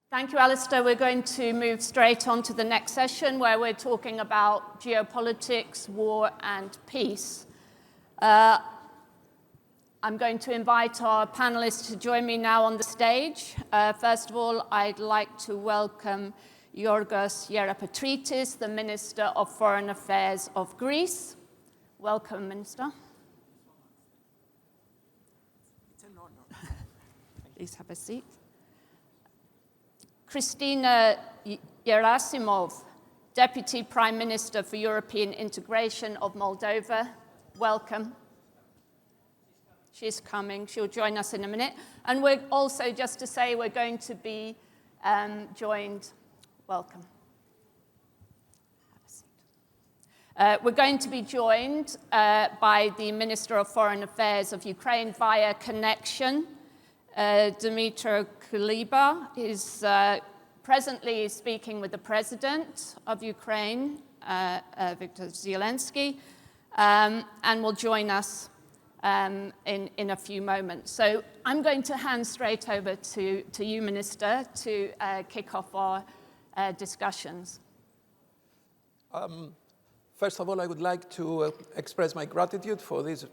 Thank you, Alistair. We're going to move straight on to the next session where we're talking about geopolitics, war, and peace. I'm going to invite our panelists to join me now on the stage. First of all, I'd like to welcome Giorgos Gerapetritis, the Minister of Foreign Affairs of Greece. Welcome, Minister. It's an honor. Please have a seat. Cristina Gherasimov, Deputy Prime Minister for European Integration of Moldova. Welcome. She's coming. She'll join us in a minute. And we're also, just to say, we're going to be joined. Welcome. Have a seat. We're going to be joined by the Minister of Foreign Affairs of Ukraine via connection. Dmytro Kuleba is presently speaking with the President of Ukraine, Viktor Zelensky, and will join us in a few moments. So I'm going to hand straight over to you, Minister, to kick off our discussions. First of all, I would like to express my gratitude for this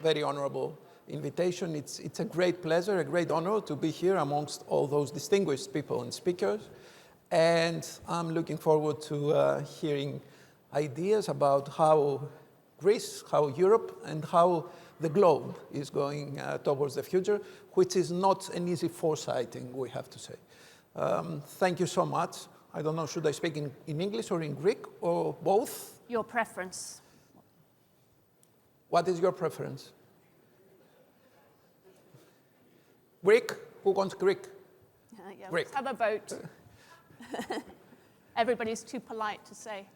very honorable invitation. It's a great pleasure, a great honor to be here amongst all those distinguished people and speakers. And I'm looking forward to hearing ideas about how Greece, how Europe, and how the globe is going towards the future, which is not an easy foresighting, we have to say. Thank you so much. I don't know, should I speak in English or in Greek or both? Your preference. What is your preference? Greek? Who wants Greek? Yeah, Greek. Let's have a vote. Everybody's too polite to say.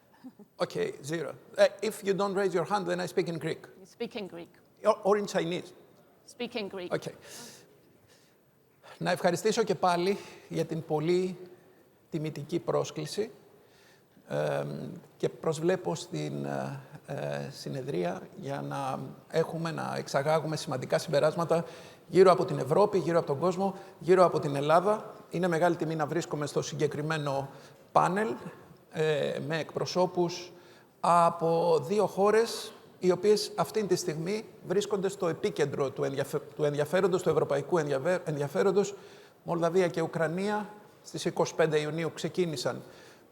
Okay, zero. If you don't raise your hand, then I speak in Greek. You speak in Greek. Or in Chinese. Speak in Greek. Okay. Να ευχαριστήσω και πάλι για την πολύ τιμητική πρόσκληση και προσβλέπω στην συνεδρία για να εξαγάγουμε σημαντικά συμπεράσματα γύρω από την Ευρώπη, γύρω από τον κόσμο, γύρω από την Ελλάδα. Είναι μεγάλη τιμή να βρίσκομαι στο συγκεκριμένο πάνελ με εκπροσώπους από δύο χώρες οι οποίες αυτή τη στιγμή βρίσκονται στο επίκεντρο του ενδιαφέροντος, του ευρωπαϊκού ενδιαφέροντος. Μολδαβία και Ουκρανία στις 25 Ιουνίου ξεκίνησαν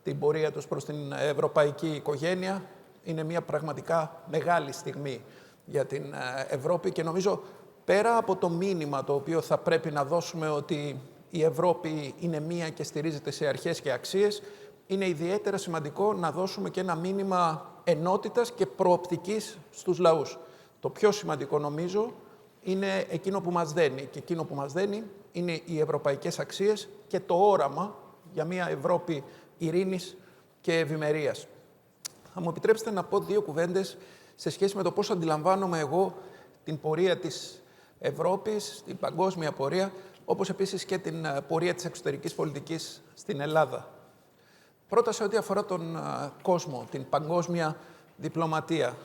την πορεία τους προς την ευρωπαϊκή οικογένεια. Είναι μια πραγματικά μεγάλη στιγμή για την Ευρώπη και νομίζω πέρα από το μήνυμα το οποίο θα πρέπει να δώσουμε ότι η Ευρώπη είναι μία και στηρίζεται σε αρχές και αξίες, είναι ιδιαίτερα σημαντικό να δώσουμε και ένα μήνυμα ενότητας και προοπτικής στους λαούς. Το πιο σημαντικό νομίζω είναι εκείνο που μας δένει και εκείνο που μας δένει είναι οι ευρωπαϊκές αξίες και το όραμα για μια Ευρώπη ειρήνης και ευημερίας. Θα μου επιτρέψετε να πω δύο κουβέντες σε σχέση με το πώς αντιλαμβάνομαι εγώ την πορεία της Ευρώπης, την παγκόσμια πορεία, όπως επίσης και την πορεία της εξωτερικής πολιτικής στην Ελλάδα. Πρώτα σε ό,τι αφορά τον κόσμο, την παγκόσμια διπλωματία.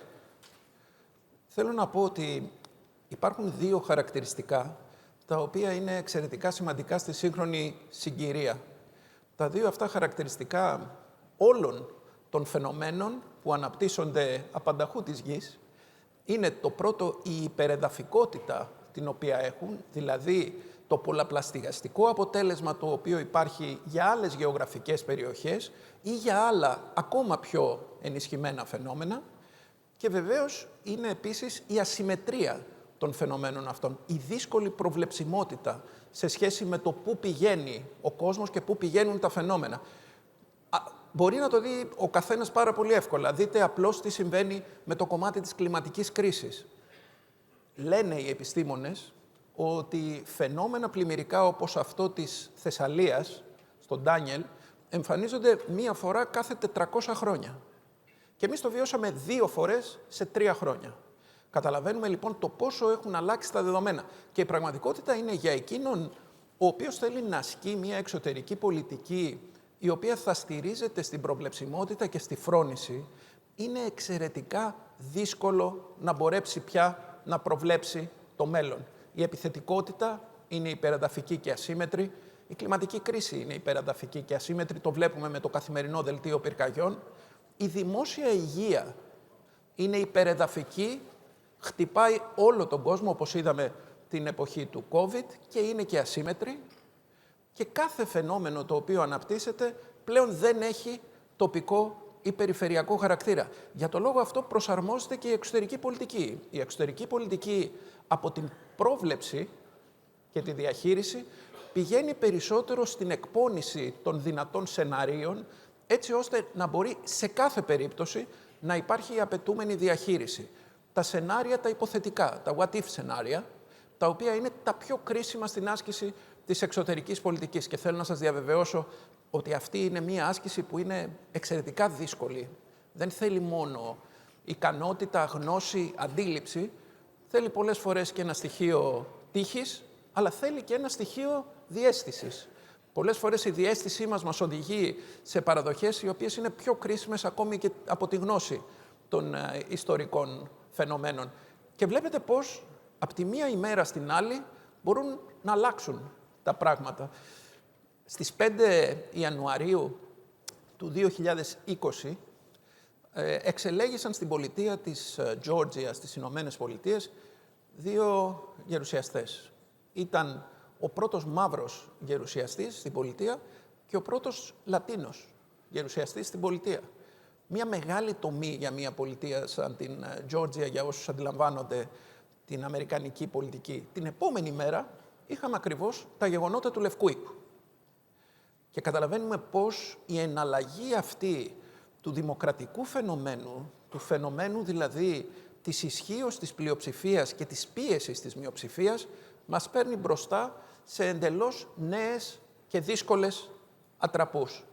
Θέλω να πω ότι υπάρχουν δύο χαρακτηριστικά τα οποία είναι εξαιρετικά σημαντικά στη σύγχρονη συγκυρία. Τα δύο αυτά χαρακτηριστικά όλων των φαινομένων που αναπτύσσονται απανταχού της γης είναι το πρώτο η υπερεδαφικότητα την οποία έχουν, δηλαδή το πολλαπλασιαστικό αποτέλεσμα το οποίο υπάρχει για άλλες γεωγραφικές περιοχές ή για άλλα ακόμα πιο ενισχυμένα φαινόμενα και βεβαίως είναι επίσης η ασυμμετρία των φαινομένων αυτών, η δύσκολη προβλεψιμότητα σε σχέση με το πού πηγαίνει ο κόσμος και πού πηγαίνουν τα φαινόμενα. Μπορεί να το δει ο καθένας πάρα πολύ εύκολα. Δείτε απλώς τι συμβαίνει με το κομμάτι της κλιματικής κρίσης. Λένε οι επιστήμονες ότι φαινόμενα πλημμυρικά όπως αυτό της Θεσσαλίας, στον Ντάνιελ, εμφανίζονται μία φορά κάθε 400 χρόνια. Και εμείς το βιώσαμε 2 φορές σε 3 χρόνια. Καταλαβαίνουμε λοιπόν το πόσο έχουν αλλάξει τα δεδομένα. Και η πραγματικότητα είναι για εκείνον ο οποίος θέλει να ασκεί μία εξωτερική πολιτική η οποία θα στηρίζεται στην προβλεψιμότητα και στη φρόνηση, είναι εξαιρετικά δύσκολο να μπορέσει πια να προβλέψει το μέλλον. Η επιθετικότητα είναι υπερεδαφική και ασύμμετρη, Η κλιματική κρίση είναι υπερανταφική και ασύμμετρη, το βλέπουμε με το καθημερινό δελτίο πυρκαγιών. Η δημόσια υγεία είναι υπερεδαφική, χτυπάει όλο τον κόσμο, όπως είδαμε την εποχή του COVID, και είναι και ασύμμετρη. Και κάθε φαινόμενο το οποίο αναπτύσσεται πλέον δεν έχει τοπικό ή περιφερειακό χαρακτήρα. Για το λόγο αυτό προσαρμόζεται και η εξωτερική πολιτική. Η εξωτερική πολιτική από την πρόβλεψη και τη διαχείριση πηγαίνει περισσότερο στην εκπόνηση των δυνατών σεναρίων, έτσι ώστε να μπορεί σε κάθε περίπτωση να υπάρχει η απαιτούμενη διαχείριση. Τα σενάρια τα υποθετικά, τα what if σενάρια, τα οποία είναι τα πιο κρίσιμα στην άσκηση της εξωτερικής πολιτικής. Και θέλω να σας διαβεβαιώσω ότι αυτή είναι μία άσκηση που είναι εξαιρετικά δύσκολη. Δεν θέλει μόνο ικανότητα, γνώση, αντίληψη. Θέλει πολλές φορές και ένα στοιχείο τύχης, αλλά θέλει και ένα στοιχείο διαίσθησης. Πολλές φορές η διαίσθησή μας οδηγεί σε παραδοχές οι οποίες είναι πιο κρίσιμες ακόμη και από τη γνώση των ιστορικών φαινομένων. Και βλέπετε πώς από τη μία ημέρα στην άλλη μπορούν να αλλάξουν τα πράγματα. Στις 5 Ιανουαρίου του 2020 εξελέγησαν στην πολιτεία της Τζόρτζια στις Ηνωμένες Πολιτείες 2 γερουσιαστές. Ήταν ο πρώτος μαύρος γερουσιαστής στην πολιτεία και ο πρώτος Λατίνος γερουσιαστής στην πολιτεία. Μια μεγάλη τομή για μια πολιτεία σαν την Τζόρτζια, για όσους αντιλαμβάνονται την αμερικανική πολιτική. Την επόμενη μέρα είχαμε ακριβώς τα γεγονότα του Λευκού Οίκου. Και καταλαβαίνουμε πώς η εναλλαγή αυτή του δημοκρατικού φαινομένου, του φαινομένου δηλαδή της ισχύως της πλειοψηφίας και της πίεσης της μειοψηφίας, μας παίρνει μπροστά σε εντελώς νέες και δύσκολες ατραπούς.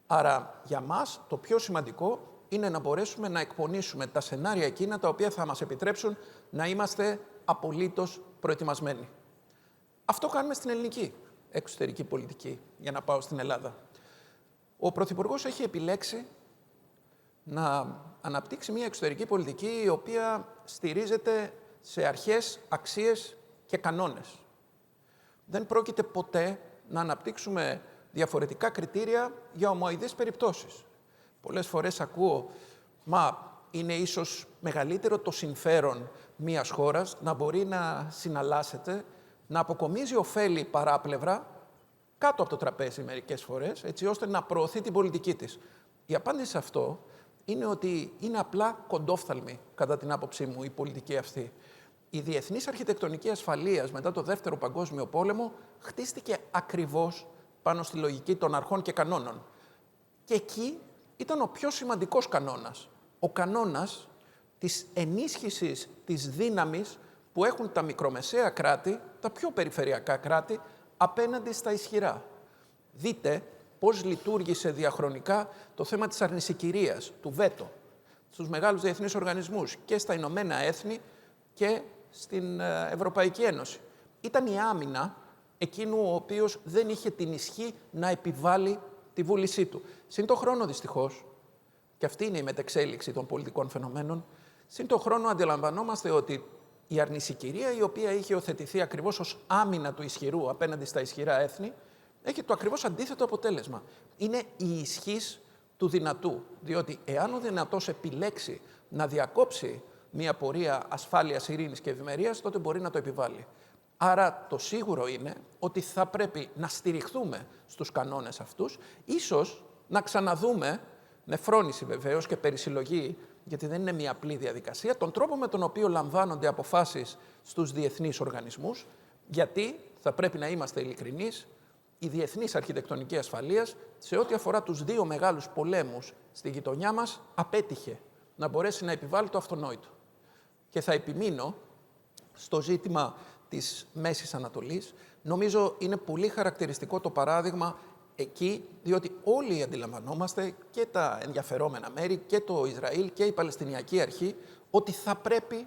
Άρα για μας το πιο σημαντικό είναι να μπορέσουμε να εκπονήσουμε τα σενάρια εκείνα τα οποία θα μας επιτρέψουν να είμαστε απολύτως προετοιμασμένοι. Αυτό κάνουμε στην ελληνική εξωτερική πολιτική, για να πάω στην Ελλάδα. Ο Πρωθυπουργός έχει επιλέξει να αναπτύξει μια εξωτερική πολιτική η οποία στηρίζεται σε αρχές, αξίες και κανόνες. Δεν πρόκειται ποτέ να αναπτύξουμε διαφορετικά κριτήρια για ομοειδείς περιπτώσεις. Πολλές φορές ακούω, είναι ίσως μεγαλύτερο το συμφέρον μιας χώρας να μπορεί να συναλλάσσεται, να αποκομίζει ωφέλη παράπλευρα κάτω από το τραπέζι μερικές φορές, έτσι ώστε να προωθεί την πολιτική της. Η απάντηση σε αυτό είναι ότι είναι απλά κοντόφθαλμη, κατά την άποψή μου, η πολιτική αυτή. Η διεθνής αρχιτεκτονική ασφαλείας μετά το Δεύτερο Παγκόσμιο Πόλεμο χτίστηκε ακριβώς πάνω στη λογική των αρχών και κανόνων. Και εκεί ήταν ο πιο σημαντικός κανόνας. Ο κανόνας της ενίσχυσης της δύναμης που έχουν τα μικρομεσαία κράτη, τα πιο περιφερειακά κράτη, απέναντι στα ισχυρά. Δείτε πώς λειτουργήσε διαχρονικά το θέμα της αρνησικυρίας, του βέτο, στους μεγάλους διεθνείς οργανισμούς και στα Ηνωμένα Έθνη και στην Ευρωπαϊκή Ένωση. Ήταν η άμυνα εκείνου ο οποίος δεν είχε την ισχύ να επιβάλλει τη βούλησή του. Συν το χρόνο, δυστυχώς, και αυτή είναι η μετεξέλιξη των πολιτικών φαινομένων, συν το χρόνο αντιλαμβανόμαστε ότι η αρνησικυρία, η οποία είχε υιοθετηθεί ακριβώς ως άμυνα του ισχυρού απέναντι στα ισχυρά έθνη, έχει το ακριβώς αντίθετο αποτέλεσμα. Είναι η ισχύς του δυνατού. Διότι εάν ο δυνατός επιλέξει να διακόψει μια πορεία ασφάλειας, ειρήνης και ευημερίας, τότε μπορεί να το επιβάλλει. Άρα το σίγουρο είναι ότι θα πρέπει να στηριχθούμε στους κανόνες αυτούς, ίσως να ξαναδούμε, με φρόνηση βεβαίως και περισυλλογή, γιατί δεν είναι μια απλή διαδικασία, τον τρόπο με τον οποίο λαμβάνονται αποφάσεις στους διεθνείς οργανισμούς, γιατί θα πρέπει να είμαστε ειλικρινείς, η διεθνής αρχιτεκτονική ασφαλείας, σε ό,τι αφορά τους 2 μεγάλους πολέμους στη γειτονιά μας, απέτυχε να μπορέσει να επιβάλλει το αυτονόητο. Και θα επιμείνω στο ζήτημα της Μέσης Ανατολής. Νομίζω είναι πολύ χαρακτηριστικό το παράδειγμα εκεί, διότι όλοι αντιλαμβανόμαστε, και τα ενδιαφερόμενα μέρη, και το Ισραήλ και η Παλαιστινιακή Αρχή, ότι θα πρέπει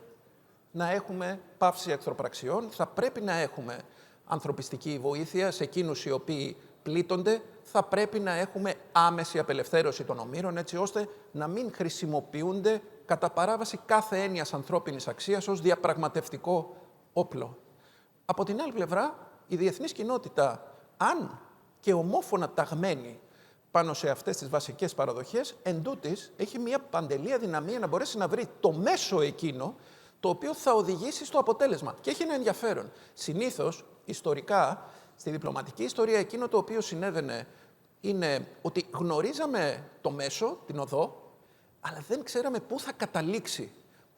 να έχουμε πάυση εχθροπραξιών, θα πρέπει να έχουμε ανθρωπιστική βοήθεια σε εκείνους οι οποίοι πλήττονται, θα πρέπει να έχουμε άμεση απελευθέρωση των ομήρων, έτσι ώστε να μην χρησιμοποιούνται κατά παράβαση κάθε έννοιας ανθρώπινης αξίας ως διαπραγματευτικό όπλο. Από την άλλη πλευρά, η διεθνής κοινότητα, αν και ομόφωνα ταγμένη πάνω σε αυτές τις βασικές παραδοχές, εντούτοις έχει μια παντελή αδυναμία να μπορέσει να βρει το μέσο εκείνο το οποίο θα οδηγήσει στο αποτέλεσμα. Και έχει ένα ενδιαφέρον. Συνήθως, ιστορικά, στη διπλωματική ιστορία, εκείνο το οποίο συνέβαινε είναι ότι γνωρίζαμε το μέσο, την οδό, αλλά δεν ξέραμε πού θα καταλήξει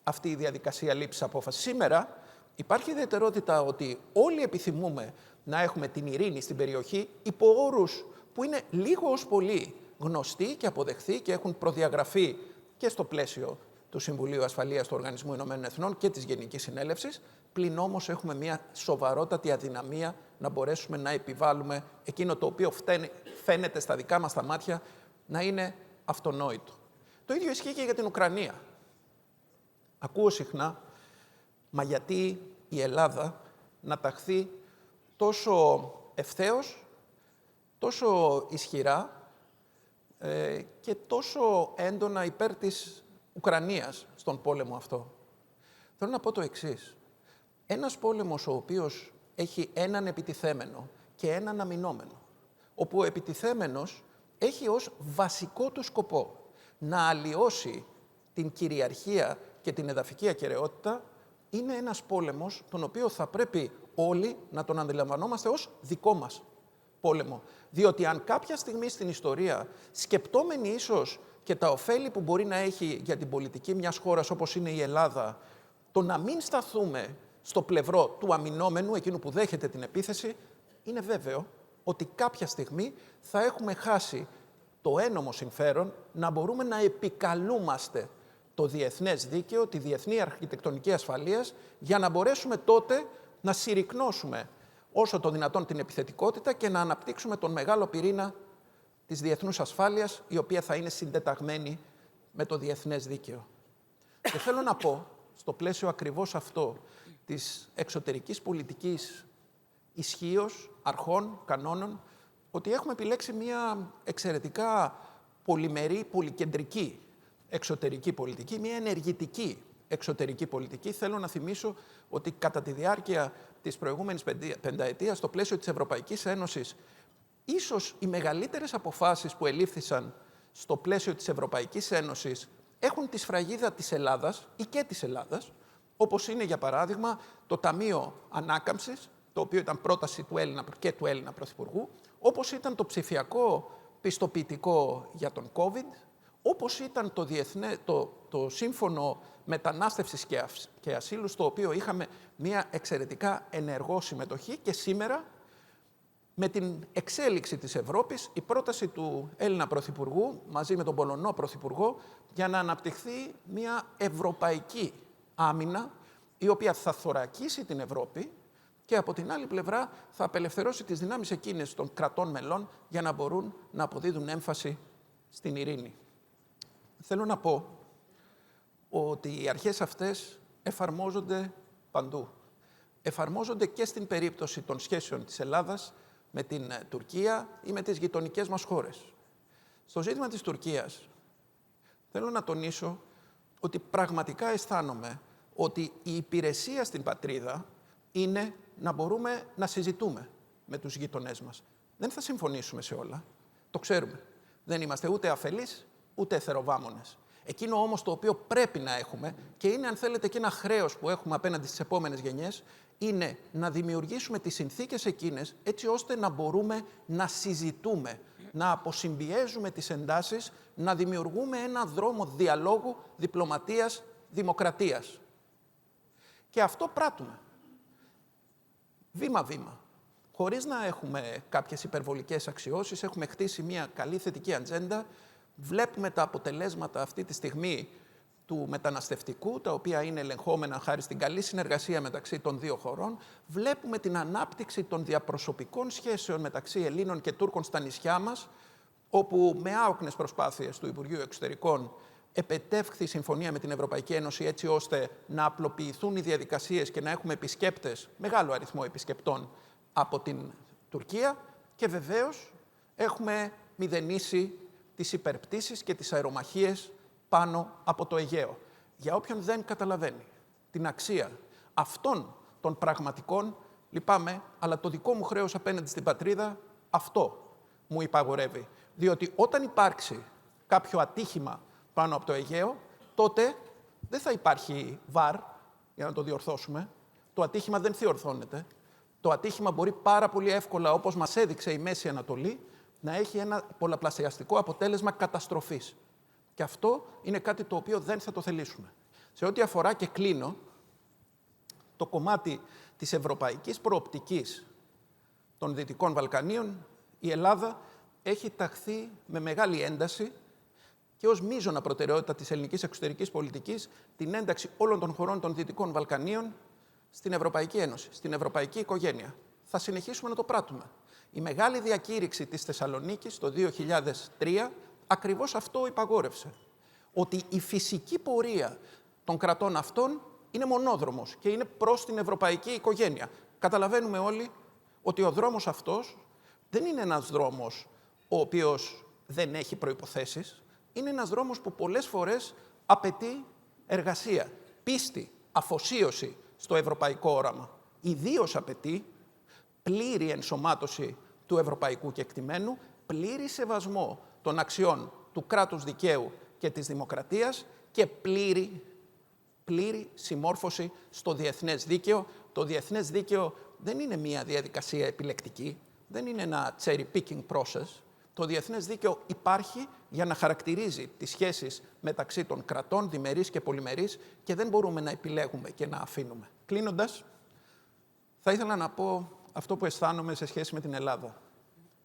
αυτή η διαδικασία λήψης απόφασης. Σήμερα υπάρχει ιδιαιτερότητα ότι όλοι επιθυμούμε να έχουμε την ειρήνη στην περιοχή υπό όρους που είναι λίγο ως πολύ γνωστοί και αποδεχθοί και έχουν προδιαγραφεί και στο πλαίσιο του Συμβουλίου Ασφαλείας του Οργανισμού Ηνωμένων Εθνών και της Γενικής Συνέλευσης, πλην όμως έχουμε μια σοβαρότατη αδυναμία να μπορέσουμε να επιβάλλουμε εκείνο το οποίο φαίνεται στα δικά μας τα μάτια να είναι αυτονόητο. Το ίδιο ισχύει και για την Ουκρανία. Ακούω συχνά, μα γιατί η Ελλάδα να ταχθεί τόσο ευθέως, τόσο ισχυρά και τόσο έντονα υπέρ της Ουκρανίας στον πόλεμο αυτό. Θέλω να πω το εξής. Ένας πόλεμος ο οποίος έχει έναν επιτιθέμενο και έναν αμυνόμενο, όπου ο επιτιθέμενος έχει ως βασικό του σκοπό να αλλοιώσει την κυριαρχία και την εδαφική ακεραιότητα, είναι ένας πόλεμος τον οποίο θα πρέπει όλοι να τον αντιλαμβανόμαστε ως δικό μας πόλεμο. Διότι αν κάποια στιγμή στην ιστορία, σκεπτόμενοι ίσως και τα ωφέλη που μπορεί να έχει για την πολιτική μιας χώρας όπως είναι η Ελλάδα, το να μην σταθούμε στο πλευρό του αμυνόμενου, εκείνου που δέχεται την επίθεση, είναι βέβαιο ότι κάποια στιγμή θα έχουμε χάσει το ένομο συμφέρον να μπορούμε να επικαλούμαστε το διεθνές δίκαιο, τη διεθνή αρχιτεκτονική ασφαλείας, για να μπορέσουμε τότε να συρρικνώσουμε όσο το δυνατόν την επιθετικότητα και να αναπτύξουμε τον μεγάλο πυρήνα της διεθνούς ασφάλειας, η οποία θα είναι συντεταγμένη με το διεθνές δίκαιο. Και θέλω να πω, στο πλαίσιο ακριβώς αυτό της εξωτερικής πολιτικής ισχύως, αρχών, κανόνων, ότι έχουμε επιλέξει μια εξαιρετικά πολυμερή, πολυκεντρική εξωτερική πολιτική, μια ενεργητική εξωτερική πολιτική. Θέλω να θυμίσω ότι κατά τη διάρκεια της προηγούμενης πενταετίας, στο πλαίσιο της Ευρωπαϊκής Ένωσης, ίσως οι μεγαλύτερες αποφάσεις που ελήφθησαν στο πλαίσιο της Ευρωπαϊκής Ένωσης έχουν τη σφραγίδα της Ελλάδας ή και της Ελλάδας, όπως είναι, για παράδειγμα, το Ταμείο Ανάκαμψης, το οποίο ήταν πρόταση του Έλληνα Πρωθυπουργού, όπως ήταν το ψηφιακό πιστοποιητικό για τον COVID, όπως ήταν το Σύμφωνο Μετανάστευσης και Ασύλου, στο οποίο είχαμε μια εξαιρετικά ενεργό συμμετοχή, και σήμερα, με την εξέλιξη της Ευρώπης, η πρόταση του Έλληνα Πρωθυπουργού, μαζί με τον Πολωνό Πρωθυπουργό, για να αναπτυχθεί μια ευρωπαϊκή άμυνα, η οποία θα θωρακίσει την Ευρώπη και από την άλλη πλευρά θα απελευθερώσει τις δυνάμεις εκείνες των κρατών μελών για να μπορούν να αποδίδουν έμφαση στην ειρήνη. Θέλω να πω ότι οι αρχές αυτές εφαρμόζονται παντού. Εφαρμόζονται και στην περίπτωση των σχέσεων της Ελλάδας με την Τουρκία ή με τις γειτονικές μας χώρες. Στο ζήτημα της Τουρκίας, θέλω να τονίσω ότι πραγματικά αισθάνομαι ότι η υπηρεσία στην πατρίδα είναι να μπορούμε να συζητούμε με τους γειτονές μας. Δεν θα συμφωνήσουμε σε όλα, το ξέρουμε. Δεν είμαστε ούτε αφελείς, ούτε εθεροβάμονες. Εκείνο όμως το οποίο πρέπει να έχουμε, και είναι, αν θέλετε, και ένα χρέος που έχουμε απέναντι στις επόμενες γενιές, είναι να δημιουργήσουμε τις συνθήκες εκείνες έτσι ώστε να μπορούμε να συζητούμε, να αποσυμπιέζουμε τις εντάσεις, να δημιουργούμε ένα δρόμο διαλόγου, διπλωματίας, δημοκρατίας. Και αυτό πράττουμε. Βήμα-βήμα. Χωρίς να έχουμε κάποιες υπερβολικές αξιώσεις, έχουμε χτίσει μια καλή θετική ατζέντα. Βλέπουμε τα αποτελέσματα αυτή τη στιγμή του μεταναστευτικού, τα οποία είναι ελεγχόμενα χάρη στην καλή συνεργασία μεταξύ των δύο χωρών. Βλέπουμε την ανάπτυξη των διαπροσωπικών σχέσεων μεταξύ Ελλήνων και Τούρκων στα νησιά μας, όπου με άοκνες προσπάθειες του Υπουργείου Εξωτερικών επετεύχθη συμφωνία με την Ευρωπαϊκή Ένωση, έτσι ώστε να απλοποιηθούν οι διαδικασίες και να έχουμε επισκέπτες, μεγάλο αριθμό επισκεπτών από την Τουρκία, και βεβαίως έχουμε μηδενίσει τις υπερπτήσεις και τις αερομαχίες πάνω από το Αιγαίο. Για όποιον δεν καταλαβαίνει την αξία αυτών των πραγματικών, λυπάμαι, αλλά το δικό μου χρέος απέναντι στην πατρίδα αυτό μου υπαγορεύει. Διότι όταν υπάρξει κάποιο ατύχημα πάνω από το Αιγαίο, τότε δεν θα υπάρχει βαρ για να το διορθώσουμε. Το ατύχημα δεν διορθώνεται. Το ατύχημα μπορεί πάρα πολύ εύκολα, όπως μας έδειξε η Μέση Ανατολή, να έχει ένα πολλαπλασιαστικό αποτέλεσμα καταστροφής. Και αυτό είναι κάτι το οποίο δεν θα το θελήσουμε. Σε ό,τι αφορά, και κλείνω, το κομμάτι της ευρωπαϊκής προοπτικής των Δυτικών Βαλκανίων, η Ελλάδα έχει ταχθεί με μεγάλη ένταση και ως μείζωνα προτεραιότητα της ελληνικής εξωτερικής πολιτικής την ένταξη όλων των χωρών των Δυτικών Βαλκανίων στην Ευρωπαϊκή Ένωση, στην Ευρωπαϊκή Οικογένεια. Θα συνεχίσουμε να το πράττουμε. Η μεγάλη διακήρυξη της Θεσσαλονίκης το 2003 ακριβώς αυτό υπαγόρευσε. Ότι η φυσική πορεία των κρατών αυτών είναι μονόδρομος και είναι προς την Ευρωπαϊκή Οικογένεια. Καταλαβαίνουμε όλοι ότι ο δρόμος αυτός δεν είναι ένας δρόμος ο οποίος δεν έχει προϋποθέσεις. Είναι ένας δρόμος που πολλές φορές απαιτεί εργασία, πίστη, αφοσίωση στο ευρωπαϊκό όραμα. Ιδίως απαιτεί πλήρη ενσωμάτωση του ευρωπαϊκού κεκτημένου, πλήρη σεβασμό των αξιών του κράτους δικαίου και της δημοκρατίας και πλήρη συμμόρφωση στο διεθνές δίκαιο. Το διεθνές δίκαιο δεν είναι μια διαδικασία επιλεκτική, δεν είναι ένα cherry-picking process. Το διεθνές δίκαιο υπάρχει για να χαρακτηρίζει τις σχέσεις μεταξύ των κρατών, διμερείς και πολυμερείς, και δεν μπορούμε να επιλέγουμε και να αφήνουμε. Κλείνοντας, θα ήθελα να πω αυτό που αισθάνομαι σε σχέση με την Ελλάδα.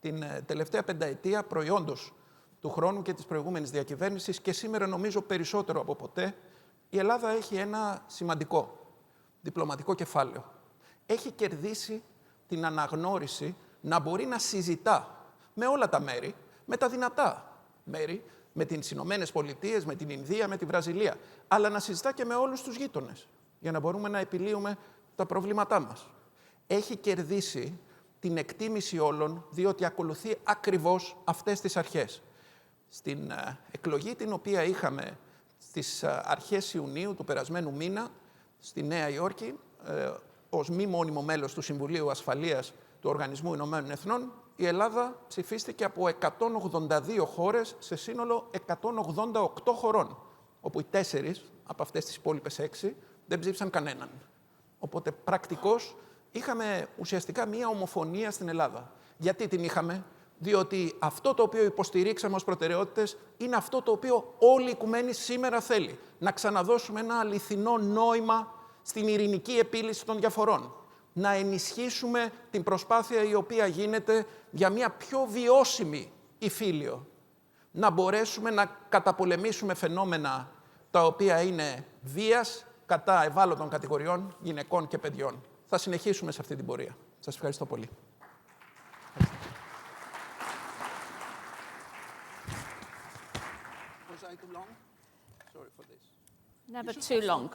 Την τελευταία πενταετία, προϊόντος του χρόνου και της προηγούμενης διακυβέρνησης, και σήμερα νομίζω περισσότερο από ποτέ, η Ελλάδα έχει ένα σημαντικό διπλωματικό κεφάλαιο. Έχει κερδίσει την αναγνώριση να μπορεί να συζητά με όλα τα μέρη, με τα δυνατά μέρη, με τις Ηνωμένες Πολιτείες, με την Ινδία, με τη Βραζιλία, αλλά να συζητά και με όλους τους γείτονες, για να μπορούμε να επιλύουμε τα προβλήματά μας. Έχει κερδίσει την εκτίμηση όλων, διότι ακολουθεί ακριβώς αυτές τις αρχές. Στην εκλογή την οποία είχαμε στις αρχές Ιουνίου του περασμένου μήνα, στη Νέα Υόρκη, ως μη μόνιμο μέλος του Συμβουλίου Ασφαλείας του Οργανισμού Ηνωμένων Εθνών, η Ελλάδα ψηφίστηκε από 182 χώρες σε σύνολο 188 χωρών, όπου οι 4 από αυτές τις υπόλοιπες 6 δεν ψήφισαν κανέναν. Οπότε πρακτικώς είχαμε ουσιαστικά μία ομοφωνία στην Ελλάδα. Γιατί την είχαμε? Διότι αυτό το οποίο υποστηρίξαμε ως προτεραιότητες είναι αυτό το οποίο όλη η οικουμένη σήμερα θέλει. Να ξαναδώσουμε ένα αληθινό νόημα στην ειρηνική επίλυση των διαφορών. Να ενισχύσουμε την προσπάθεια η οποία γίνεται για μια πιο βιώσιμη υφήλιο. Να μπορέσουμε να καταπολεμήσουμε φαινόμενα τα οποία είναι βίας κατά ευάλωτων κατηγοριών γυναικών και παιδιών. Θα συνεχίσουμε σε αυτή την πορεία. Σας ευχαριστώ πολύ. Was I too long? Sorry for this. Never too long.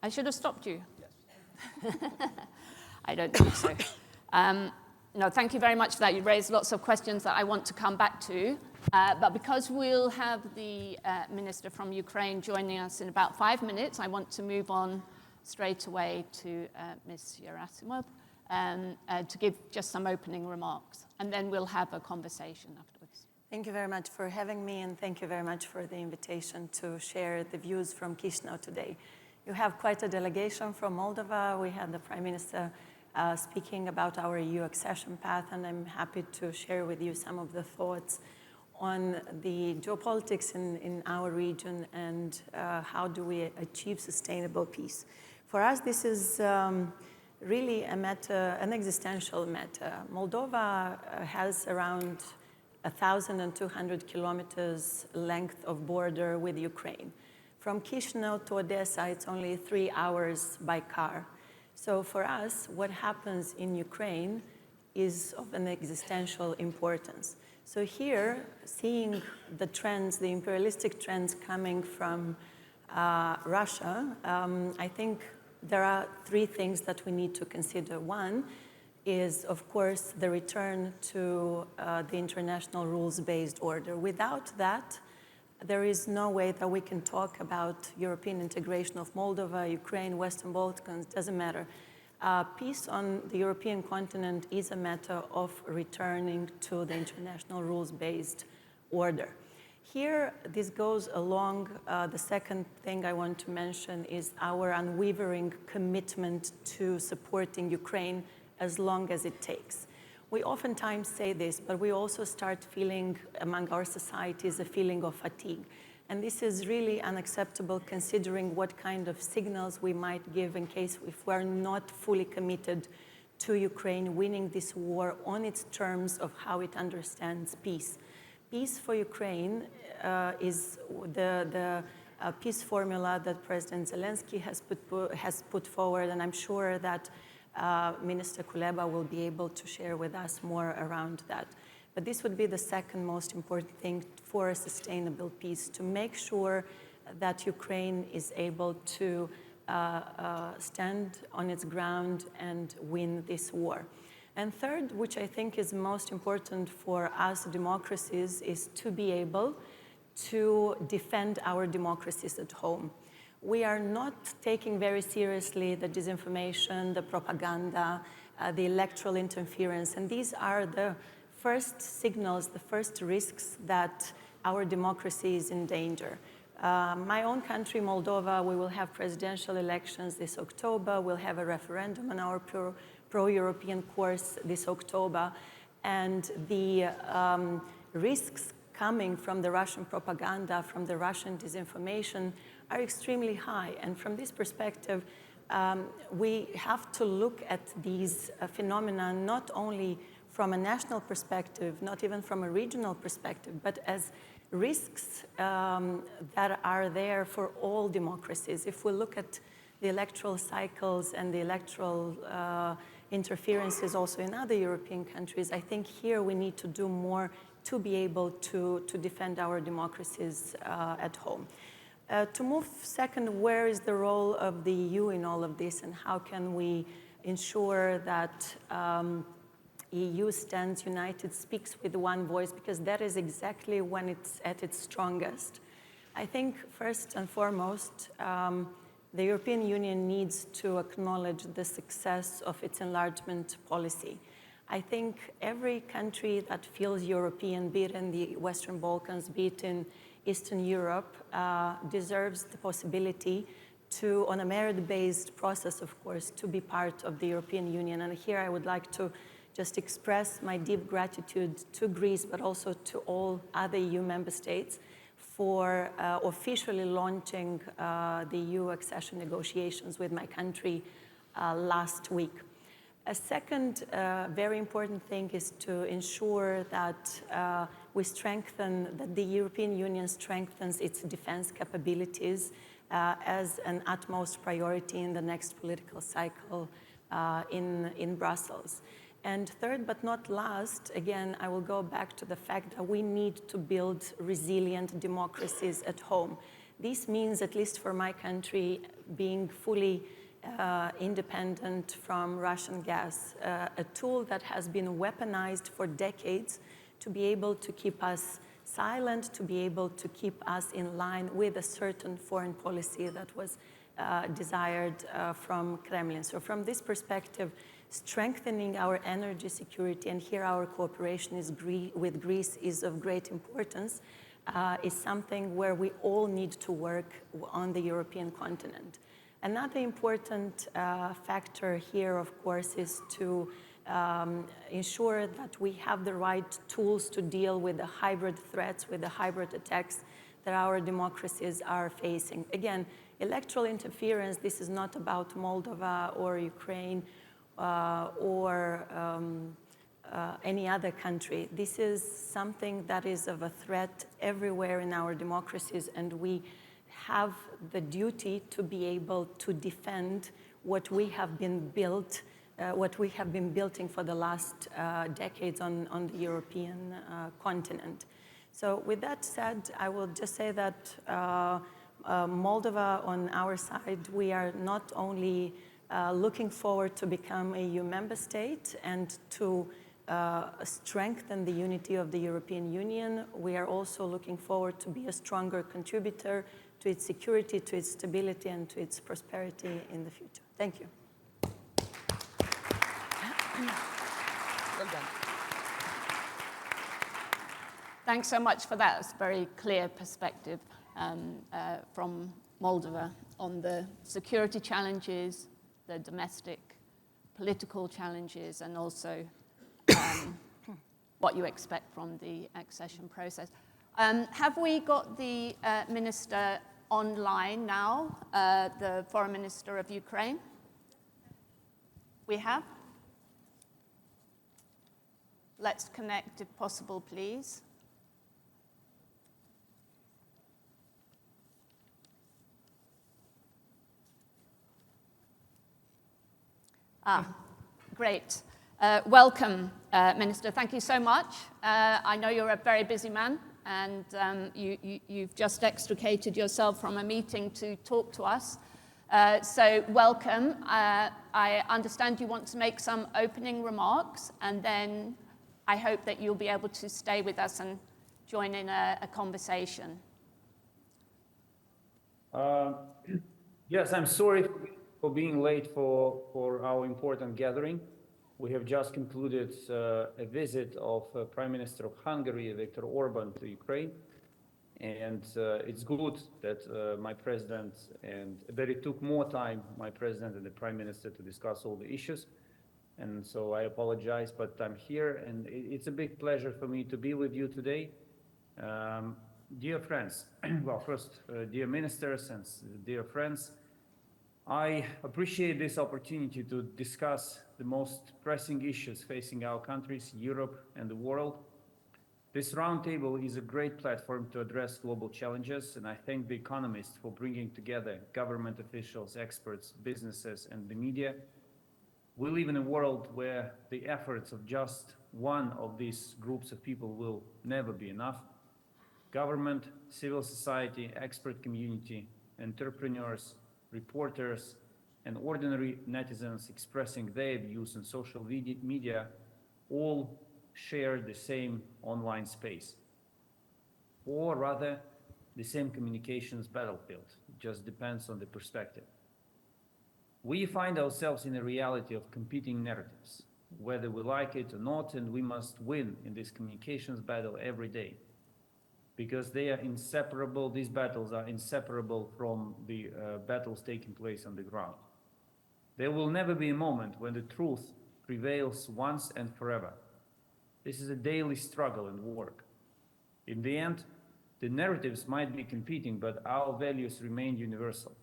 I should have stopped you. Yes. I don't think so. No, thank you very much for that. You raised lots of questions that I want to come back to. But because we'll have the minister from Ukraine joining us in about 5 minutes, I want to move on straight away to Ms. Gerasimov to give just some opening remarks. And then we'll have a conversation afterwards. Thank you very much for having me, and thank you very much for the invitation to share the views from Chisinau today. You have quite a delegation from Moldova. We had the Prime Minister speaking about our EU accession path, and I'm happy to share with you some of the thoughts on the geopolitics in our region and how do we achieve sustainable peace. For us, this is really a matter, an existential matter. Moldova has around 1,200 kilometers length of border with Ukraine. From Chisinau to Odessa, it's only 3 hours by car. So for us, what happens in Ukraine is of an existential importance. So here, seeing the trends, the imperialistic trends coming from Russia, I think there are 3 things that we need to consider. One is, of course, the return to the international rules-based order. Without that, there is no way that we can talk about European integration of Moldova, Ukraine, Western Balkans, doesn't matter. Peace on the European continent is a matter of returning to the international rules-based order. Here, this goes along, the second thing I want to mention is our unwavering commitment to supporting Ukraine as long as it takes. We oftentimes say this, but we also start feeling among our societies a feeling of fatigue. And this is really unacceptable considering what kind of signals we might give in case if we're not fully committed to Ukraine winning this war on its terms of how it understands peace. Peace for Ukraine is the peace formula that President Zelensky has put forward, and I'm sure that Minister Kuleba will be able to share with us more around that. But this would be the second most important thing for a sustainable peace, to make sure that Ukraine is able to stand on its ground and win this war. And third, which I think is most important for us democracies, is to be able to defend our democracies at home. We are not taking very seriously the disinformation, the propaganda, the electoral interference, and these are the first signals, the first risks that our democracy is in danger. My own country, Moldova, we will have presidential elections this October. We'll have a referendum on our pro-European course this October. And the risks coming from the Russian propaganda, from the Russian disinformation, are extremely high. And from this perspective, we have to look at these phenomena not only from a national perspective, not even from a regional perspective, but as risks that are there for all democracies. If we look at the electoral cycles and the electoral interferences also in other European countries, I think here we need to do more to be able to defend our democracies at home. To move second, where is the role of the EU in all of this, and how can we ensure that EU stands united, speaks with one voice, because that is exactly when it's at its strongest. I think first and foremost, the European Union needs to acknowledge the success of its enlargement policy. I think every country that feels European, be it in the Western Balkans, be it in Eastern Europe, deserves the possibility to, on a merit-based process, of course, to be part of the European Union. And here I would like to just express my deep gratitude to Greece, but also to all other EU member states for officially launching the EU accession negotiations with my country last week. A second very important thing is to ensure that that the European Union strengthens its defense capabilities as an utmost priority in the next political cycle in Brussels. And third, but not last, again, I will go back to the fact that we need to build resilient democracies at home. This means, at least for my country, being fully independent from Russian gas, a tool that has been weaponized for decades to be able to keep us silent, to be able to keep us in line with a certain foreign policy that was desired from Kremlin. So from this perspective, strengthening our energy security, and here our cooperation with Greece is of great importance, is something where we all need to work on the European continent. Another important factor here, of course, is to ensure that we have the right tools to deal with the hybrid threats, with the hybrid attacks that our democracies are facing. Again, electoral interference, this is not about Moldova or Ukraine or any other country. This is something that is of a threat everywhere in our democracies, and we have the duty to be able to defend what we have been building for the last decades on the European continent. So with that said, I will just say that Moldova, on our side, we are not only looking forward to become a EU member state and to strengthen the unity of the European Union, we are also looking forward to be a stronger contributor to its security, to its stability, and to its prosperity in the future. Thank you. Well done. Thanks so much for that. It's a very clear perspective from Moldova on the security challenges, the domestic political challenges, and also what you expect from the accession process. Have we got the minister online now, the foreign minister of Ukraine? We have? Let's connect if possible, please. Great. Welcome, Minister. Thank you so much. I know you're a very busy man, and you've just extricated yourself from a meeting to talk to us. So welcome. I understand you want to make some opening remarks, and then I hope that you'll be able to stay with us and join in a conversation. Yes, I'm sorry for being late for our important gathering. We have just concluded a visit of Prime Minister of Hungary, Viktor Orban, to Ukraine. And it's good that my president, that it took more time, my president and the Prime Minister, to discuss all the issues. And so I apologize, but I'm here, and it's a big pleasure for me to be with you today. Dear friends, well, first, dear ministers and dear friends, I appreciate this opportunity to discuss the most pressing issues facing our countries, Europe, and the world. This roundtable is a great platform to address global challenges, and I thank The Economist for bringing together government officials, experts, businesses, and the media. We live in a world where the efforts of just one of these groups of people will never be enough. Government, civil society, expert community, entrepreneurs, reporters, and ordinary netizens expressing their views on social media all share the same online space, or rather the same communications battlefield. It just depends on the perspective. We find ourselves in a reality of competing narratives, whether we like it or not, and we must win in this communications battle every day, because they are inseparable. These battles are inseparable from the battles taking place on the ground. There will never be a moment when the truth prevails once and forever. This is a daily struggle and work. In the end, the narratives might be competing, but our values remain universal: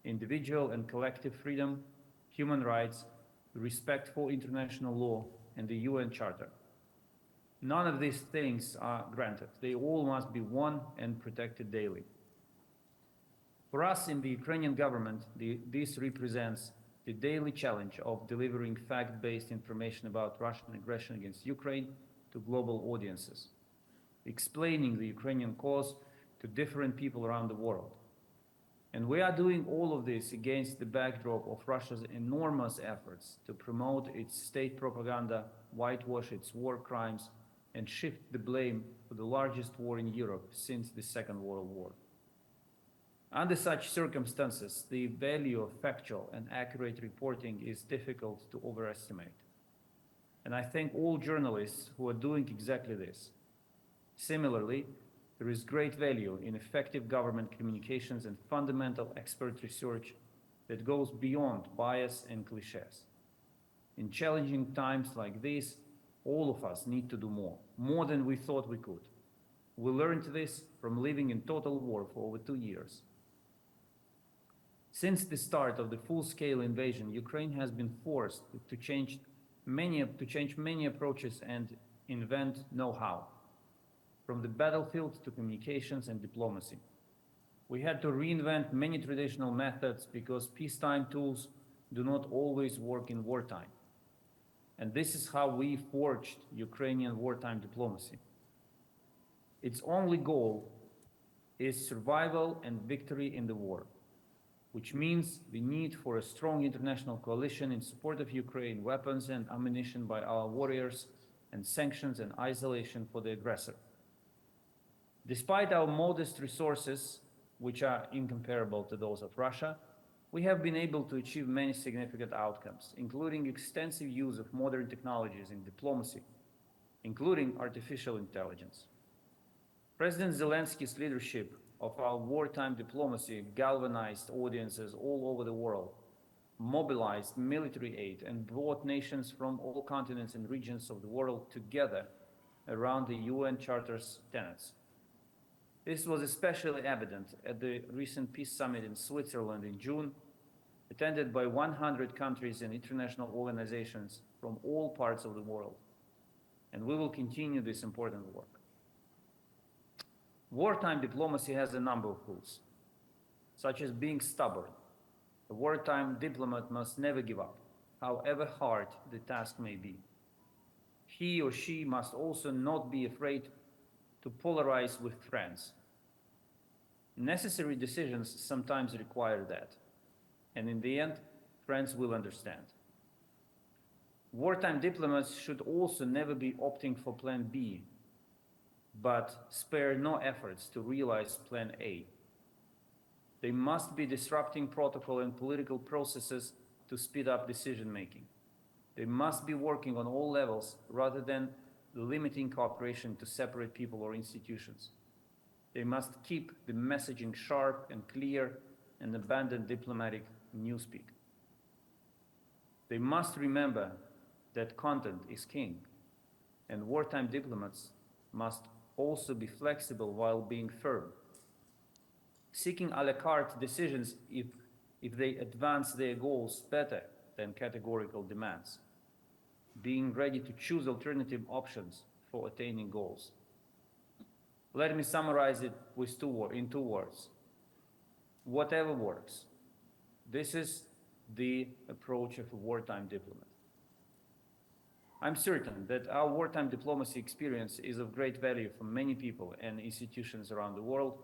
individual and collective freedom, human rights, respect for international law, and the UN Charter. None of these things are granted. They all must be won and protected daily. For us in the Ukrainian government, this represents the daily challenge of delivering fact-based information about Russian aggression against Ukraine to global audiences, explaining the Ukrainian cause to different people around the world. And we are doing all of this against the backdrop of Russia's enormous efforts to promote its state propaganda, whitewash its war crimes, and shift the blame for the largest war in Europe since the Second World War. Under such circumstances, the value of factual and accurate reporting is difficult to overestimate. And I thank all journalists who are doing exactly this. Similarly, there is great value in effective government communications and fundamental expert research that goes beyond bias and cliches. In challenging times like these, all of us need to do more than we thought we could. We learned this from living in total war for over 2 years. Since the start of the full-scale invasion, Ukraine has been forced to change many approaches and invent know-how, from the battlefield to communications and diplomacy. We had to reinvent many traditional methods because peacetime tools do not always work in wartime. And this is how we forged Ukrainian wartime diplomacy. Its only goal is survival and victory in the war, which means the need for a strong international coalition in support of Ukraine, weapons and ammunition by our warriors, and sanctions and isolation for the aggressor. Despite our modest resources, which are incomparable to those of Russia, We have been able to achieve many significant outcomes, including extensive use of modern technologies in diplomacy, including artificial intelligence. President Zelensky's leadership of our wartime diplomacy galvanized audiences all over the world, mobilized military aid, and brought nations from all continents and regions of the world together around the UN Charter's tenets. This was especially evident at the recent Peace Summit in Switzerland in June, attended by 100 countries and international organizations from all parts of the world. And we will continue this important work. Wartime diplomacy has a number of rules, such as being stubborn. A wartime diplomat must never give up, however hard the task may be. He or she must also not be afraid to polarize with friends. Necessary decisions sometimes require that, and in the end, friends will understand. Wartime diplomats should also never be opting for Plan B, but spare no efforts to realize Plan A. They must be disrupting protocol and political processes to speed up decision-making. They must be working on all levels rather than limiting cooperation to separate people or institutions. They must keep the messaging sharp and clear and abandon diplomatic newspeak. They must remember that content is king, and wartime diplomats must also be flexible while being firm, seeking a la carte decisions if they advance their goals better than categorical demands, being ready to choose alternative options for attaining goals. Let me summarize it in two words. Whatever works. This is the approach of a wartime diplomat. I'm certain that our wartime diplomacy experience is of great value for many people and institutions around the world.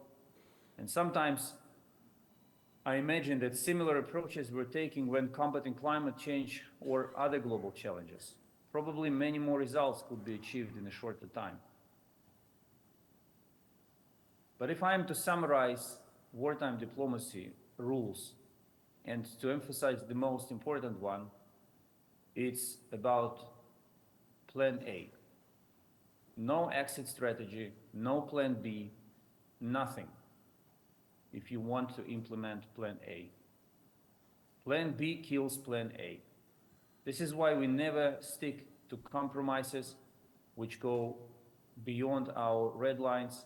And sometimes I imagine that similar approaches were taken when combating climate change or other global challenges. Probably many more results could be achieved in a shorter time. But if I am to summarize wartime diplomacy rules and to emphasize the most important one, it's about Plan A. No exit strategy, no Plan B, nothing if you want to implement Plan A. Plan B kills Plan A. This is why we never stick to compromises which go beyond our red lines,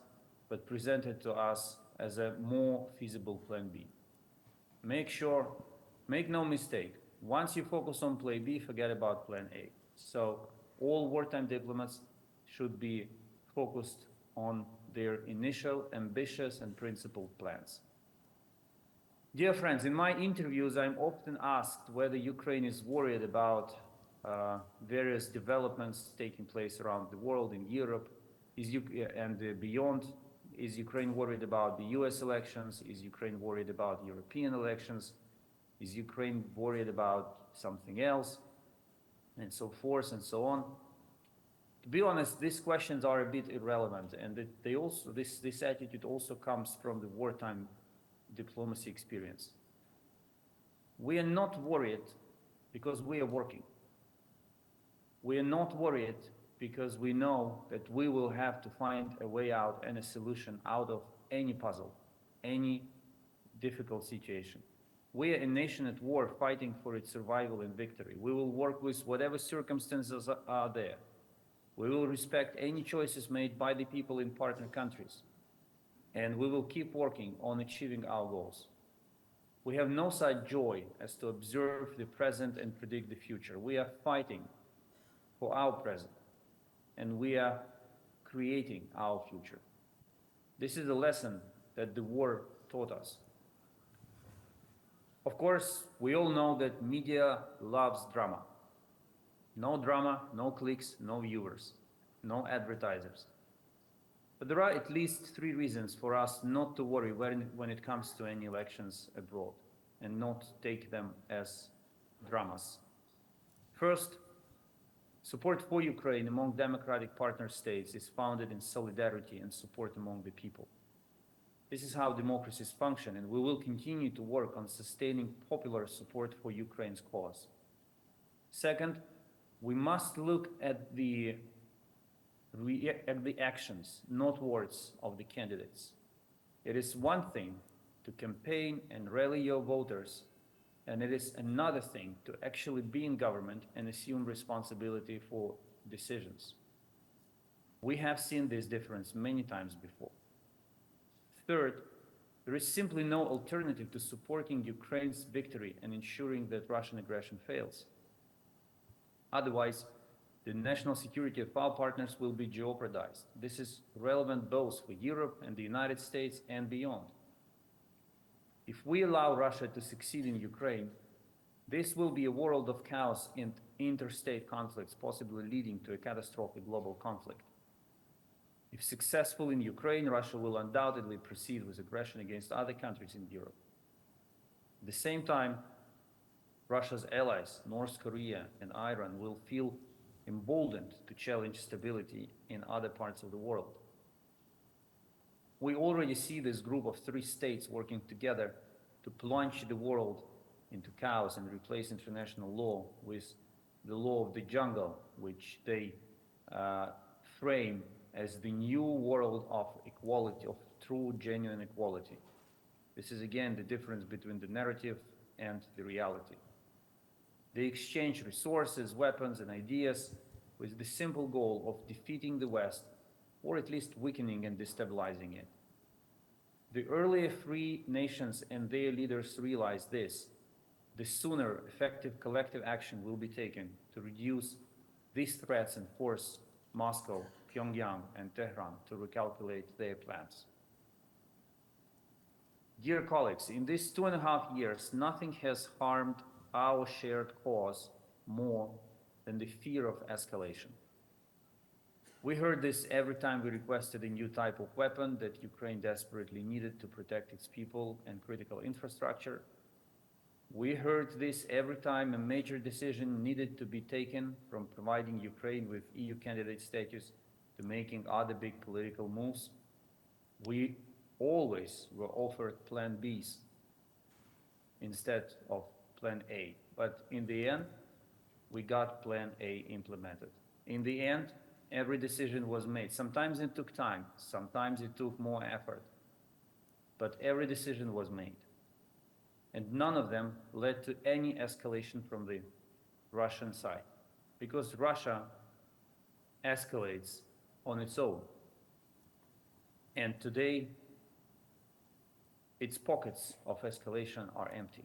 but present it to us as a more feasible Plan B. Make no mistake, once you focus on Plan B, forget about Plan A. So all wartime diplomats should be focused on their initial ambitious and principled plans. Dear friends, in my interviews, I'm often asked whether Ukraine is worried about various developments taking place around the world, in Europe and beyond. Is Ukraine worried about the US elections? Is Ukraine worried about European elections? Is Ukraine worried about something else? And so forth and so on. To be honest, these questions are a bit irrelevant, and this attitude also comes from the wartime diplomacy experience. We are not worried because we are working. We are not worried because we know that we will have to find a way out and a solution out of any puzzle, any difficult situation. We are a nation at war fighting for its survival and victory. We will work with whatever circumstances are there. We will respect any choices made by the people in partner countries. And we will keep working on achieving our goals. We have no such joy as to observe the present and predict the future. We are fighting for our present, and we are creating our future. This is a lesson that the war taught us. Of course, we all know that media loves drama. No drama, no clicks, no viewers, no advertisers. But there are at least 3 reasons for us not to worry when it comes to any elections abroad and not take them as dramas. First, support for Ukraine among democratic partner states is founded in solidarity and support among the people. This is how democracies function, and we will continue to work on sustaining popular support for Ukraine's cause. Second, we must look at the actions, not words, of the candidates. It is one thing to campaign and rally your voters, and it is another thing to actually be in government and assume responsibility for decisions. We have seen this difference many times before. Third, there is simply no alternative to supporting Ukraine's victory and ensuring that Russian aggression fails. Otherwise, the national security of our partners will be jeopardized. This is relevant both for Europe and the United States and beyond. If we allow Russia to succeed in Ukraine, this will be a world of chaos and interstate conflicts, possibly leading to a catastrophic global conflict. If successful in Ukraine, Russia will undoubtedly proceed with aggression against other countries in Europe. At the same time, Russia's allies, North Korea and Iran, will feel emboldened to challenge stability in other parts of the world. We already see this group of 3 states working together to plunge the world into chaos and replace international law with the law of the jungle, which they frame as the new world of equality, of true, genuine equality. This is again the difference between the narrative and the reality. They exchange resources, weapons, and ideas with the simple goal of defeating the West, or at least weakening and destabilizing it. The earlier free nations and their leaders realize this, the sooner effective collective action will be taken to reduce these threats and force Moscow, Pyongyang, and Tehran to recalculate their plans. Dear colleagues, in these 2.5 years, nothing has harmed our shared cause more than the fear of escalation. We heard this every time we requested a new type of weapon that Ukraine desperately needed to protect its people and critical infrastructure. We heard this every time a major decision needed to be taken, from providing Ukraine with EU candidate status to making other big political moves. We always were offered Plan Bs instead of Plan A. But in the end, we got Plan A implemented. In the end, every decision was made. Sometimes it took time, sometimes it took more effort, but every decision was made. And none of them led to any escalation from the Russian side, because Russia escalates on its own. And today, its pockets of escalation are empty.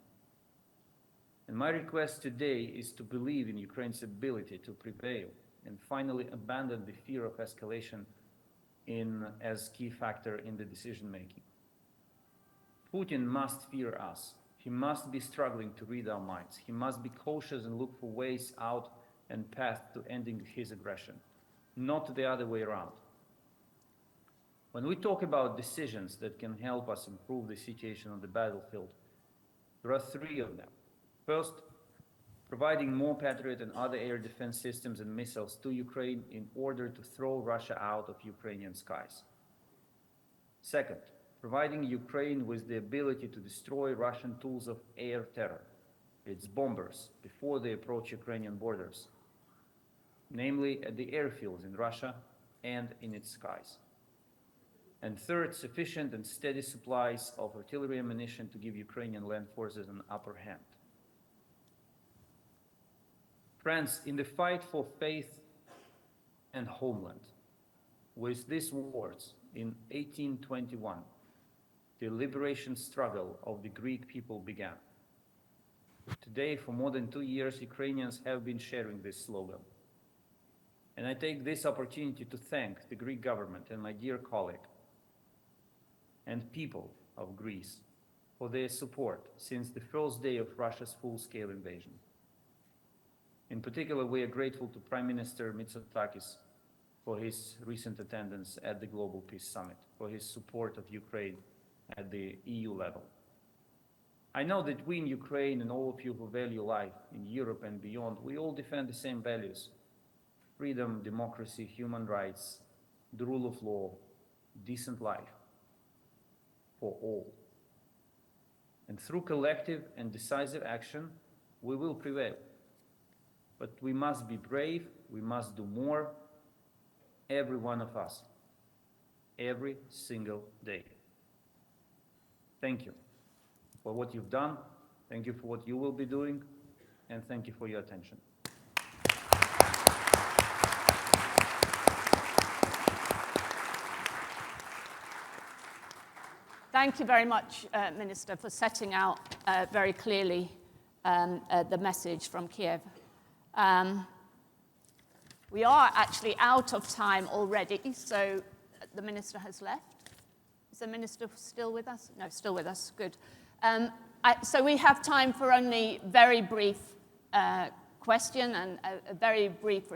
And my request today is to believe in Ukraine's ability to prevail and finally abandon the fear of escalation as key factor in the decision-making. Putin must fear us. He must be struggling to read our minds. He must be cautious and look for ways out and path to ending his aggression, not the other way around. When we talk about decisions that can help us improve the situation on the battlefield, there are 3 of them. First, providing more Patriot and other air defense systems and missiles to Ukraine in order to throw Russia out of Ukrainian skies. Second, providing Ukraine with the ability to destroy Russian tools of air terror, its bombers, before they approach Ukrainian borders, namely at the airfields in Russia and in its skies. And third, sufficient and steady supplies of artillery ammunition to give Ukrainian land forces an upper hand. Friends, in the fight for faith and homeland, with these words, in 1821, the liberation struggle of the Greek people began. Today, for more than 2 years, Ukrainians have been sharing this slogan. And I take this opportunity to thank the Greek government and my dear colleague and people of Greece for their support since the first day of Russia's full-scale invasion. In particular, we are grateful to Prime Minister Mitsotakis for his recent attendance at the Global Peace Summit, for his support of Ukraine at the EU level. I know that we in Ukraine and all of you who value life in Europe and beyond, we all defend the same values: freedom, democracy, human rights, the rule of law, decent life. for all. And through collective and decisive action, we will prevail. But we must be brave, we must do more, every one of us, every single day. Thank you for what you've done, thank you for what you will be doing, and thank you for your attention. Thank you very much, Minister, for setting out very clearly the message from Kiev. We are actually out of time already, so the Minister has left. Is the Minister still with us? No, still with us, good. So we have time for only very brief question and a very brief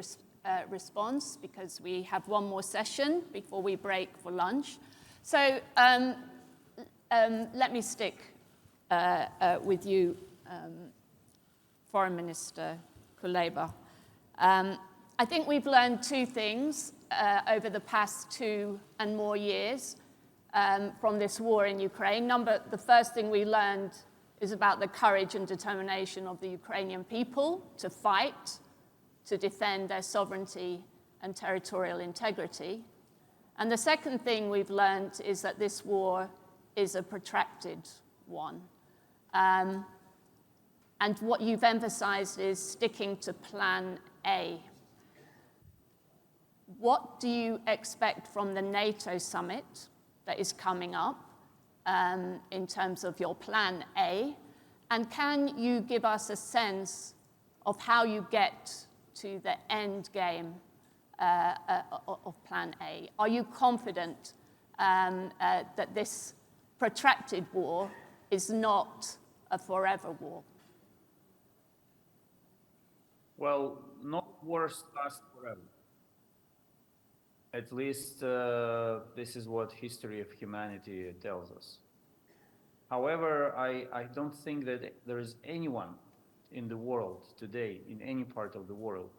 response, because we have one more session before we break for lunch. So let me stick with you, Foreign Minister Kuleba. I think we've learned two things over the past 2 and more years from this war in Ukraine. The first thing we learned is about the courage and determination of the Ukrainian people to fight, to defend their sovereignty and territorial integrity. And the second thing we've learned is that this war is a protracted one. And what you've emphasized is sticking to Plan A. What do you expect from the NATO summit that is coming up in terms of your Plan A? And can you give us a sense of how you get to the end game of Plan A? Are you confident that this protracted war is not a forever war? Well, no wars last forever. At least this is what history of humanity tells us. However, I don't think that there is anyone in the world today, in any part of the world,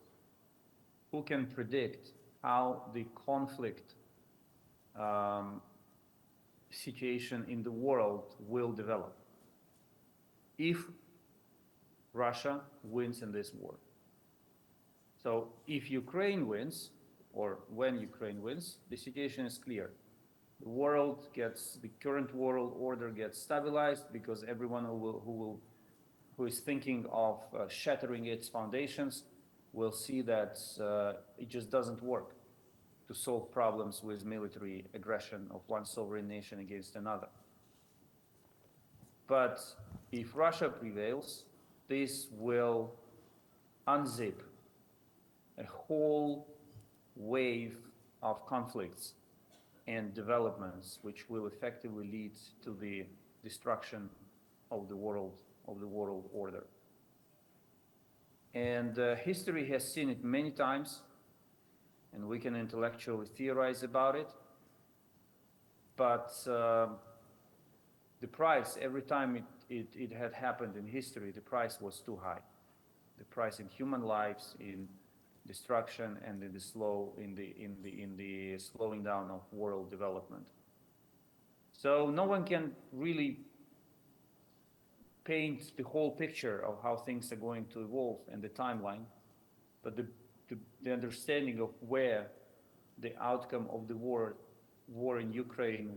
who can predict how the conflict situation in the world will develop if Russia wins in this war. So if Ukraine wins, or when Ukraine wins, the situation is clear. The current world order gets stabilized, because everyone who is thinking of shattering its foundations will see that it just doesn't work to solve problems with military aggression of one sovereign nation against another. But if Russia prevails, this will unzip a whole wave of conflicts and developments which will effectively lead to the destruction of the world order. And history has seen it many times, and we can intellectually theorize about it, but the price, every time it had happened in history, the price was too high. The price in human lives, in destruction, and in the slowing down of world development. So no one can really paint the whole picture of how things are going to evolve and the timeline, but the understanding of where the outcome of the war in Ukraine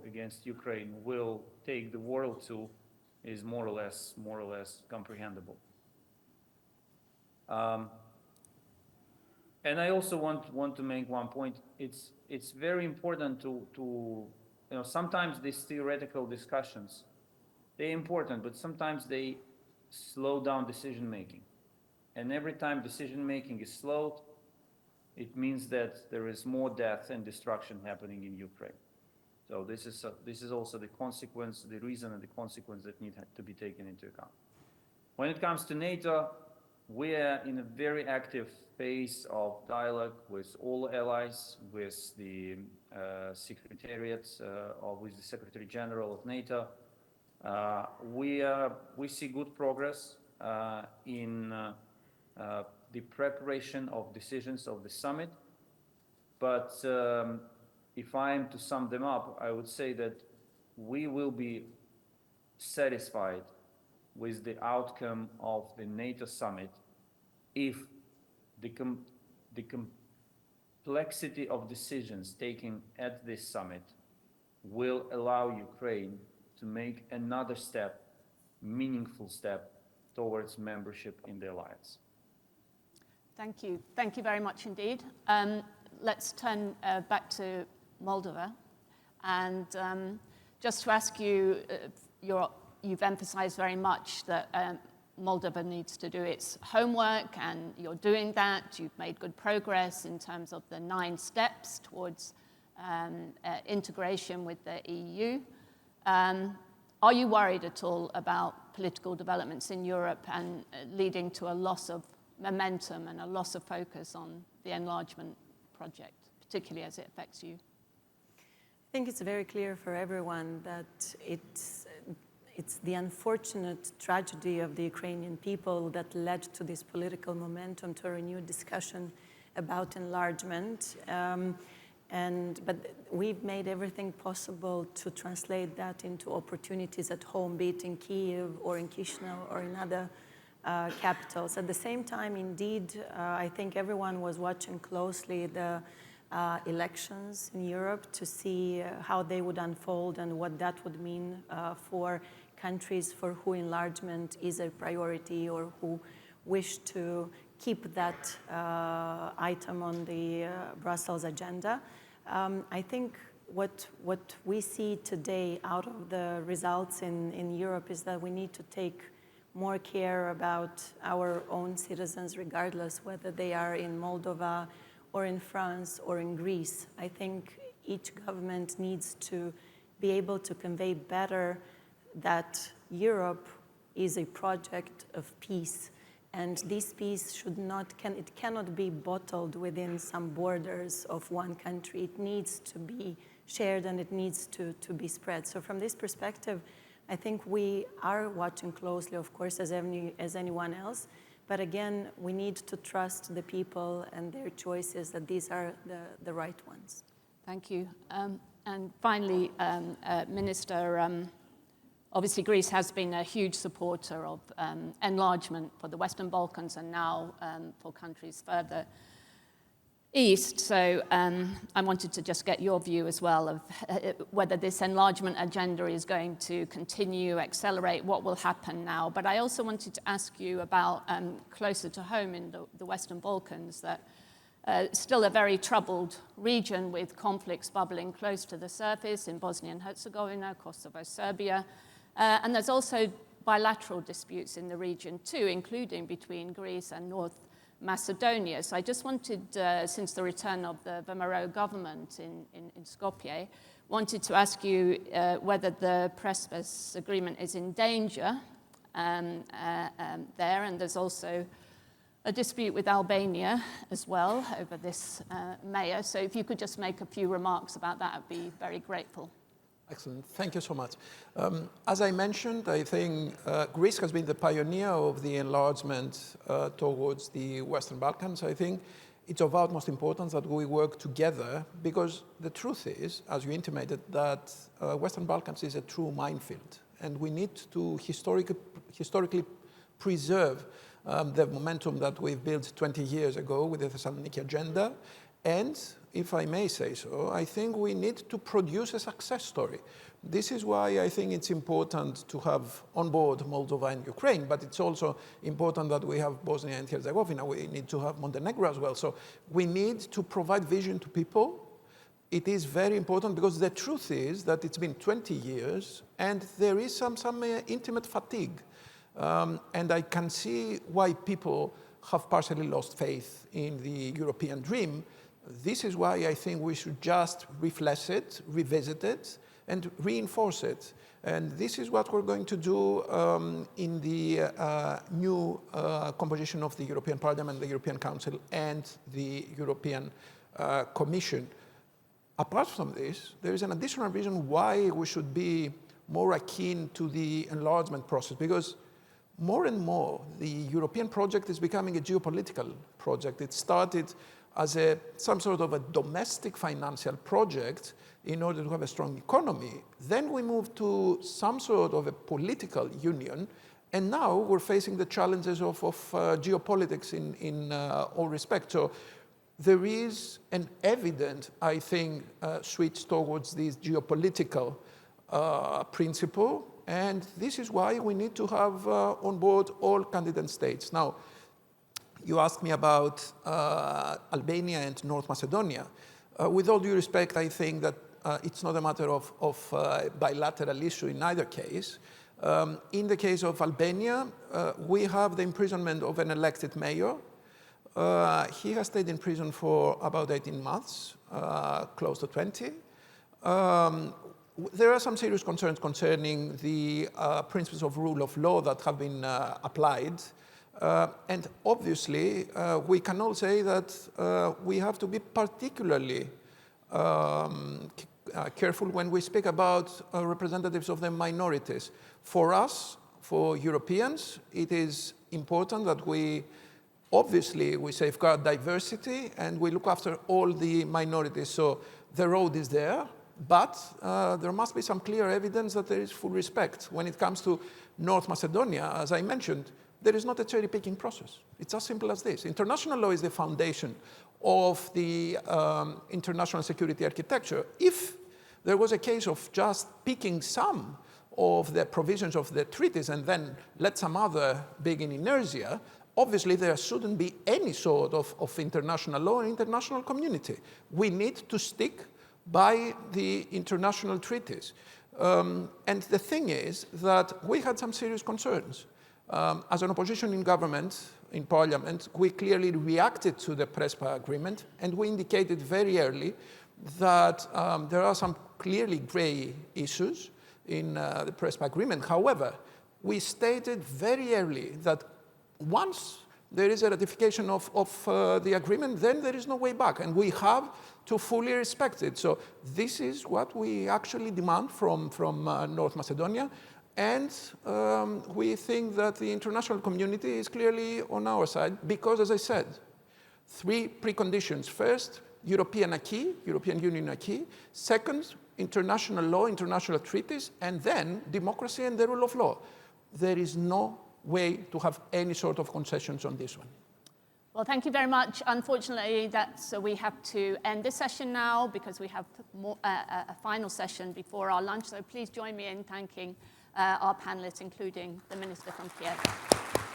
against Ukraine will take the world to is more or less comprehensible. And I also want to make one point. It's very important to sometimes these theoretical discussions, they're important, but sometimes they slow down decision making. And every time decision making is slowed, it means that there is more death and destruction happening in Ukraine. So this is also the consequence, the reason and the consequence that need to be taken into account. When it comes to NATO, we are in a very active phase of dialogue with all allies, with the Secretariat, or with the Secretary General of NATO. We see good progress in the preparation of decisions of the summit, but if I am to sum them up, I would say that we will be satisfied with the outcome of the NATO summit if the complexity of decisions taken at this summit will allow Ukraine to make another step, meaningful step, towards membership in the alliance. Thank you. Thank you very much indeed. Let's turn back to Moldova. And just to ask you, you've emphasized very much that Moldova needs to do its homework, and you're doing that. You've made good progress in terms of the 9 steps towards integration with the EU. Are you worried at all about political developments in Europe and leading to a loss of momentum and a loss of focus on the enlargement project, particularly as it affects you? I think it's very clear for everyone that it's the unfortunate tragedy of the Ukrainian people that led to this political momentum, to a renewed discussion about enlargement. But we've made everything possible to translate that into opportunities at home, be it in Kyiv or in Chisinau or in other capitals. At the same time, indeed, I think everyone was watching closely the elections in Europe to see how they would unfold and what that would mean for countries for who enlargement is a priority or who wish to keep that item on the Brussels agenda. I think what we see today out of the results in Europe is that we need to take more care about our own citizens, regardless whether they are in Moldova or in France or in Greece. I think each government needs to be able to convey better that Europe is a project of peace, and this peace cannot be bottled within some borders of one country. It needs to be shared and it needs to be spread. So from this perspective, I think we are watching closely, of course, as anyone else. But again, we need to trust the people and their choices, that these are the right ones. Thank you. And finally, Minister, obviously Greece has been a huge supporter of enlargement for the Western Balkans and now for countries further east. So I wanted to just get your view as well of whether this enlargement agenda is going to continue, accelerate, what will happen now. But I also wanted to ask you about closer to home in the Western Balkans, that still a very troubled region with conflicts bubbling close to the surface in Bosnia and Herzegovina, Kosovo, Serbia. And there's also bilateral disputes in the region too, including between Greece and North Macedonia. So I just wanted, since the return of the VMRO government in Skopje, wanted to ask you whether the Prespas agreement is in danger there, and there's also a dispute with Albania as well over this mayor. So if you could just make a few remarks about that, I'd be very grateful. Excellent. Thank you so much. As I mentioned, I think Greece has been the pioneer of the enlargement towards the Western Balkans. I think it's of utmost importance that we work together, because the truth is, as you intimated, that Western Balkans is a true minefield, and we need to historically preserve the momentum that we've built 20 years ago with the Thessaloniki Agenda. And if I may say so, I think we need to produce a success story. This is why I think it's important to have on board Moldova and Ukraine, but it's also important that we have Bosnia and Herzegovina. We need to have Montenegro as well. So we need to provide vision to people. It is very important, because the truth is that it's been 20 years and there is some intimate fatigue. And I can see why people have partially lost faith in the European dream. This is why I think we should just refresh it, revisit it, and reinforce it. And this is what we're going to do in the new composition of the European Parliament, the European Council, and the European Commission. Apart from this, there is an additional reason why we should be more akin to the enlargement process, because more and more the European project is becoming a geopolitical project. It started as some sort of a domestic financial project in order to have a strong economy. Then we moved to some sort of a political union, and now we're facing the challenges of geopolitics in all respects. So there is an evident, I think, switch towards this geopolitical principle, and this is why we need to have on board all candidate states. Now, you asked me about Albania and North Macedonia. With all due respect, I think that it's not a matter of bilateral issue in either case. In the case of Albania, we have the imprisonment of an elected mayor. He has stayed in prison for about 18 months, close to 20. There are some serious concerns concerning the principles of rule of law that have been applied. And obviously, we can all say that we have to be particularly careful when we speak about representatives of the minorities. For us, for Europeans, it is important that we safeguard diversity and we look after all the minorities. So the road is there, but there must be some clear evidence that there is full respect. When it comes to North Macedonia, as I mentioned, there is not a cherry-picking process. It's as simple as this. International law is the foundation of the international security architecture. If there was a case of just picking some of the provisions of the treaties and then let some other begin inertia, obviously there shouldn't be any sort of international law or international community. We need to stick by the international treaties. And the thing is that we had some serious concerns. As an opposition in government, in parliament, we clearly reacted to the PRESPA agreement, and we indicated very early that there are some clearly gray issues in the PRESPA agreement. However, we stated very early that once there is a ratification of the agreement, then there is no way back, and we have to fully respect it. So this is what we actually demand from North Macedonia. And we think that the international community is clearly on our side because, as I said, 3 preconditions. First, European acquis, European Union acquis. Second, international law, international treaties. And then democracy and the rule of law. There is no way to have any sort of concessions on this one. Well, thank you very much. Unfortunately, we have to end this session now because we have a final session before our lunch. So please join me in thanking our panelists, including the Minister from Kiev.